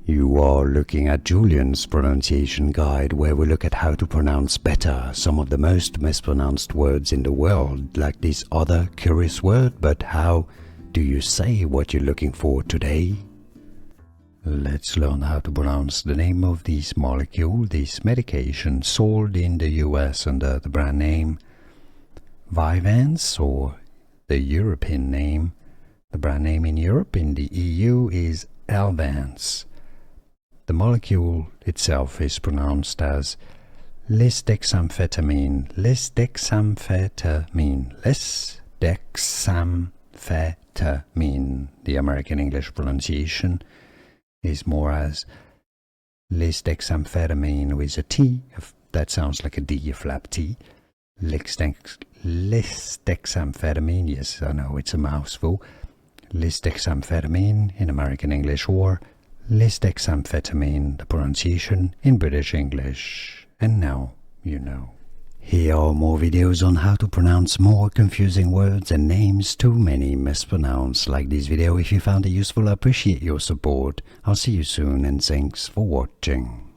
You are looking at Julian's pronunciation guide, where we look at how to pronounce better some of the most mispronounced words in the world, like this other curious word. But how do you say what you're looking for today? Let's learn how to pronounce the name of this molecule, this medication sold in the US under the brand name Vyvanse, or the European name. The brand name in Europe, in the EU, is Elvanse. The molecule itself is pronounced as Lisdexamfetamine, Lisdexamfetamine, Lisdexamfetamine. The American English pronunciation is more as Lisdexamfetamine with a T. That sounds like a D, a flap T. Lisdexamfetamine, yes, I know it's a mouthful. Lisdexamfetamine in American English, or Lisdexamfetamine, the pronunciation in British English. And now you know. Here are more videos on how to pronounce more confusing words and names too many mispronounced. Like this video if you found it useful. I appreciate your support. I'll see you soon, and thanks for watching.